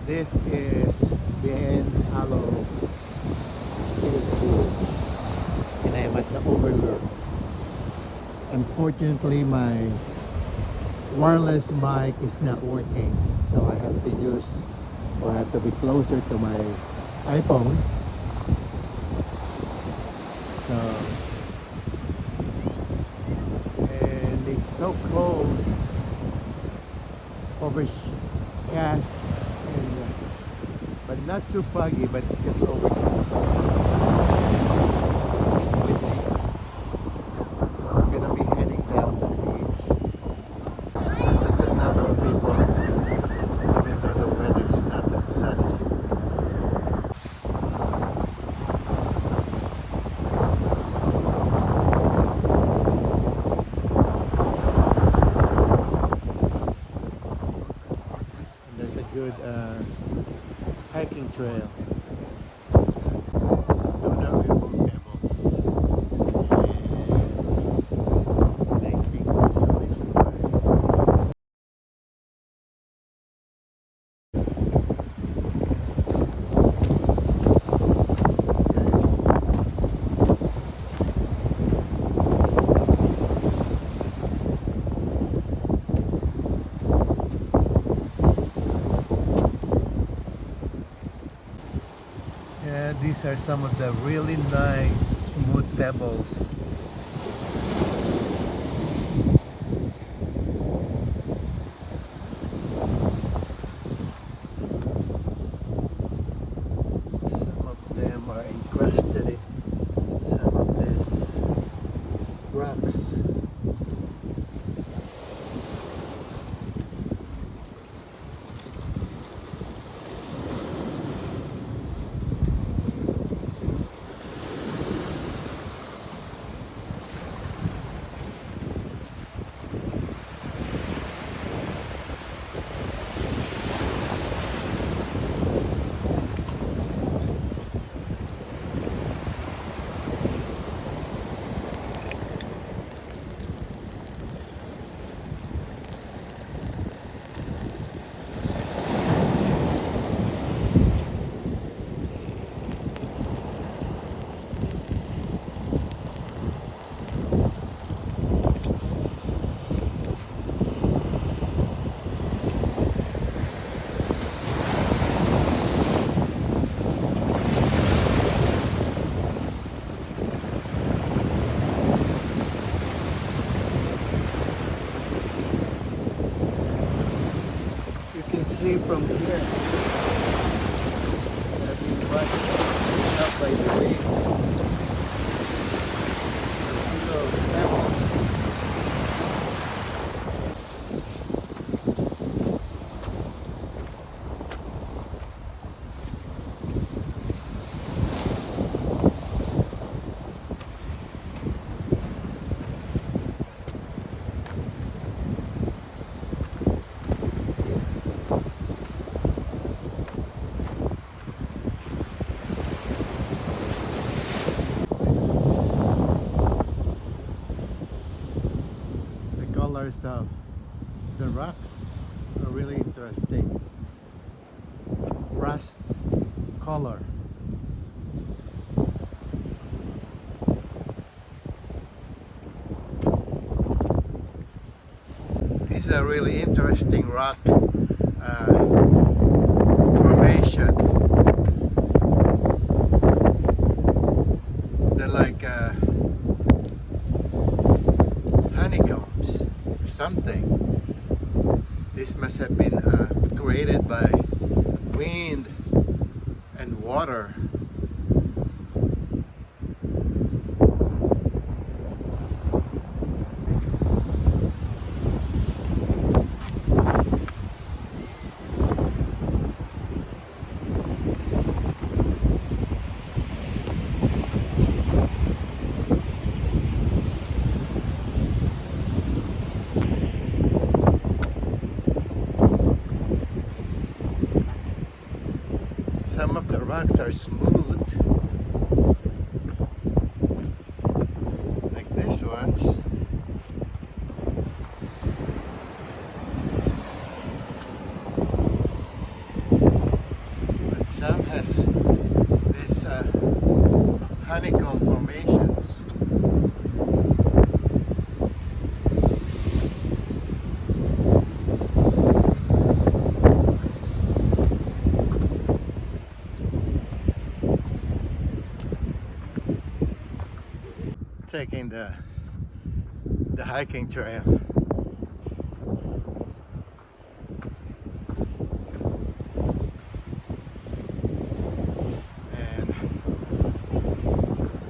This is Ben Hollow State Bridge, and I'm at the overlook. Unfortunately, my wireless mic is not working, so I have to use, or I have to be closer to my iPhone. So, and it's so cold, overcast, and but not too foggy, but it's just overcast. Windy. So I'm gonna be heading down to the beach. There's a good number of people, even though the weather's not that sunny. And there's a good hiking trail. Downhill pebbles. And I think there's a reason why. Yeah, these are some of the really nice smooth pebbles. Some of them are encrusted in some of these rocks. You can see from here, they're being washed up by the waves. Little pebbles. The colors of the rocks are really interesting. Rust color. This is a really interesting rock formation. They're like honeycombs or something. This must have been created by wind and water. Some of the rocks are smooth, like this ones. has these honeycomb formations. Taking the hiking trail. And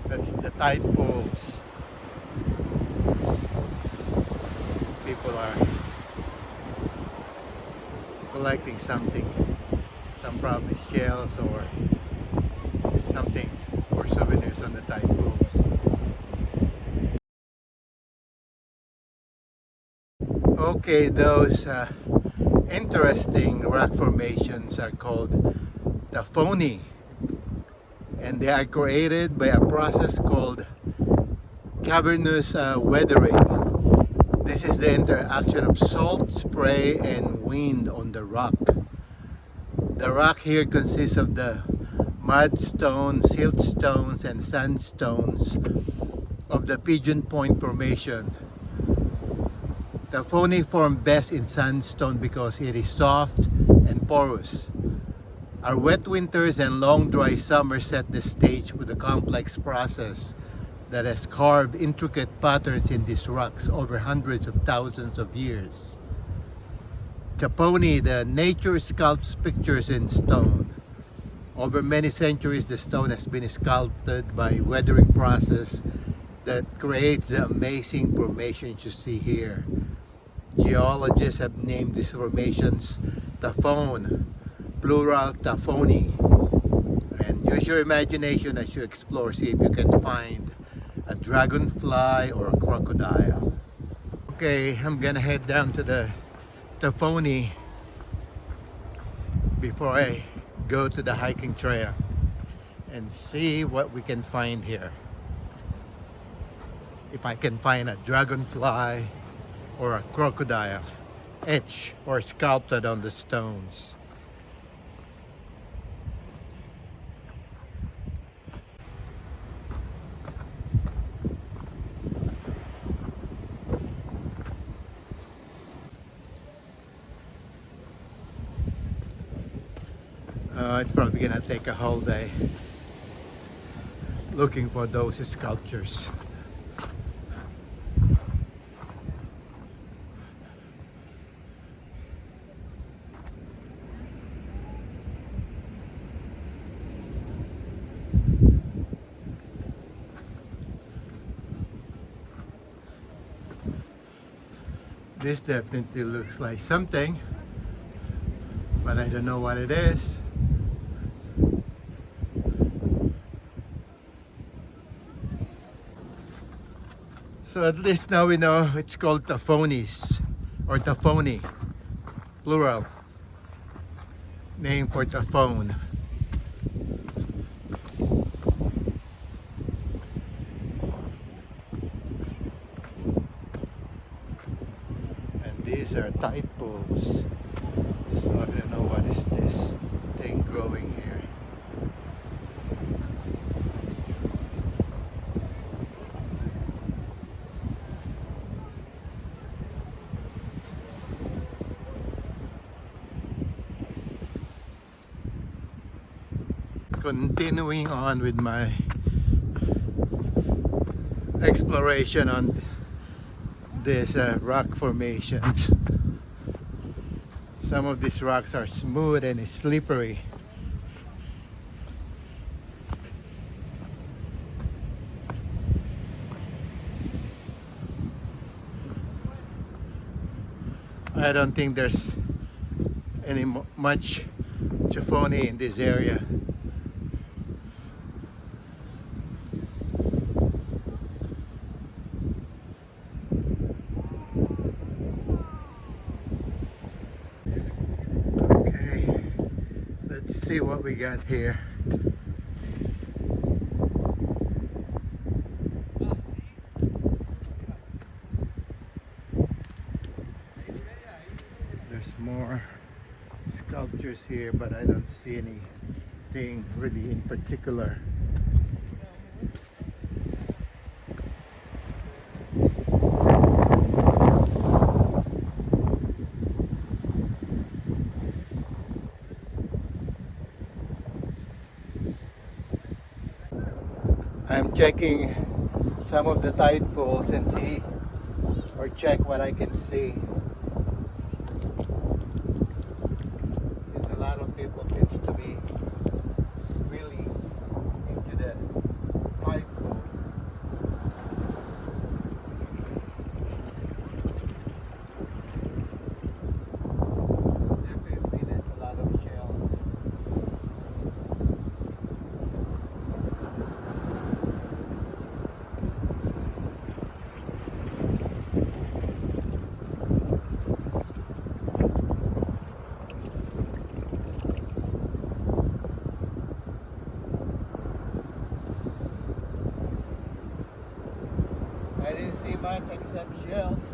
that's the tide pools. People are collecting something, some probably shells or something for souvenirs on the tide pools. Okay, those interesting rock formations are called Tafoni, and they are created by a process called cavernous weathering. This is the interaction of salt, spray, and wind on the rock. The rock here consists of the mudstone, siltstones, and sandstones of the Pigeon Point Formation. The Tafoni form best in sandstone because it is soft and porous. Our wet winters and long dry summers set the stage with a complex process that has carved intricate patterns in these rocks over hundreds of thousands of years. Tafoni, the nature sculpts pictures in stone. Over many centuries, the stone has been sculpted by weathering process that creates the amazing formations you see here. Geologists have named these formations Tafone, plural Tafoni. And use your imagination as you explore. See if you can find a dragonfly or a crocodile. Okay, I'm gonna head down to the Tafoni before I go to the hiking trail and see what we can find here. If I can find a dragonfly or a crocodile etched or sculpted on the stones. It's probably gonna take a whole day looking for those sculptures. This definitely looks like something, but I don't know what it is. So at least now we know it's called Tafonis or Tafoni, plural, name for Tafone. And these are tide pools. So I don't know what is this thing growing here. Continuing on with my exploration on these rock formations. Some of these rocks are smooth and slippery. I don't think there's any much Tafoni in this area. Let's see what we got here. There's more sculptures here, but I don't see any anything really in particular. I'm checking some of the tide pools and see or check what I can see. There's a lot of people seems to be really into the tide pool. Definitely there's a lot of shells. I didn't see much except shells.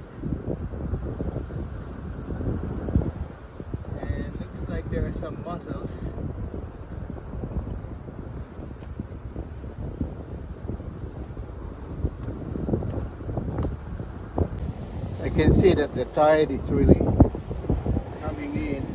And looks like there are some mussels. I can see that the tide is really coming in.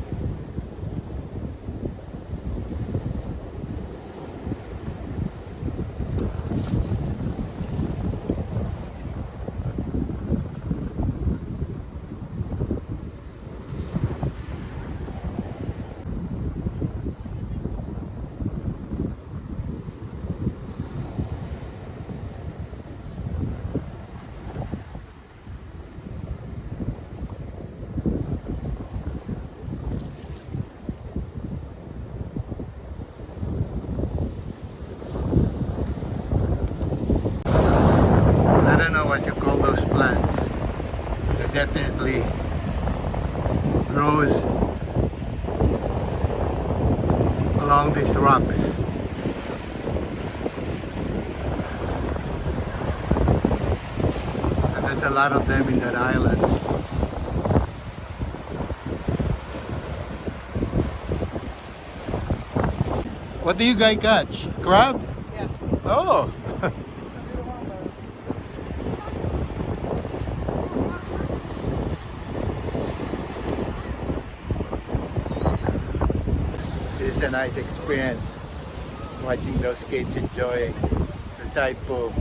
I don't know what you call those plants. They definitely grows along these rocks. And there's a lot of them in that island. What do you guys catch? Crab? Yeah. Oh! This is a nice experience watching those kids enjoying the tide pool.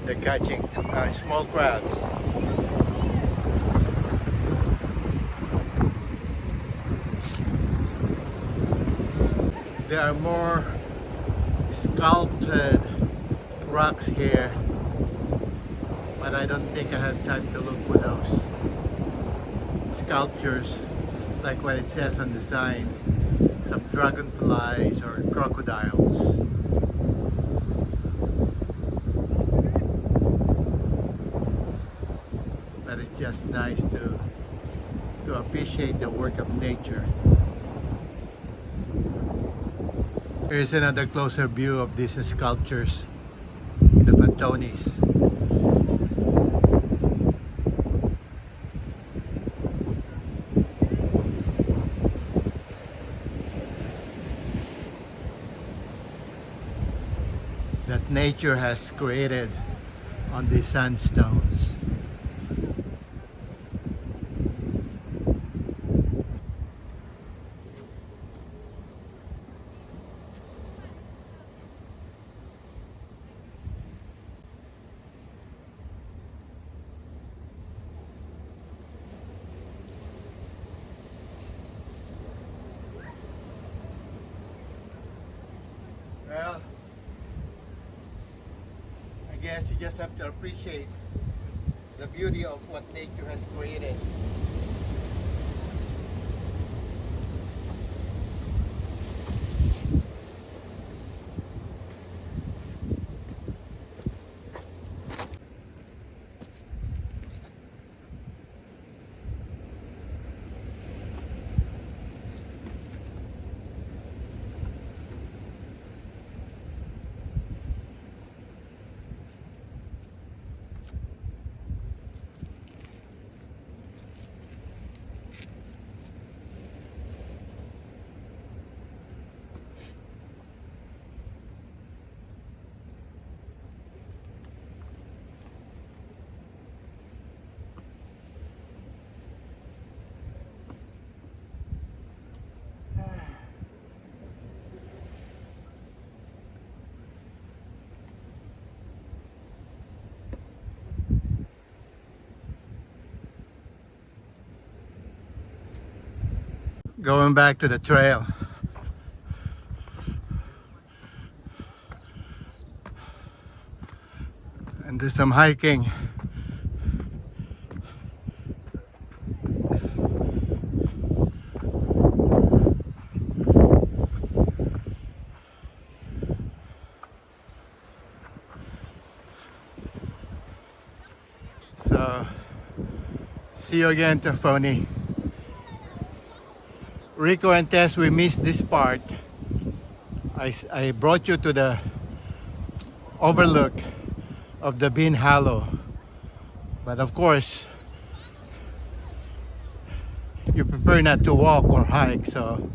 They're catching small crabs. There are more sculpted rocks here, but I don't think I have time to look for those sculptures like what it says on the sign, some dragonflies or crocodiles. But it's just nice to appreciate the work of nature. Here's another closer view of these sculptures, the Tafoni's. That nature has created on these sandstones. Well, I guess you just have to appreciate the beauty of what nature has created. Going back to the trail. And do some hiking. So, see you again, Tafoni. Rico and Tess, we missed this part. I brought you to the overlook of the Bean Hollow. But of course, you prefer not to walk or hike, so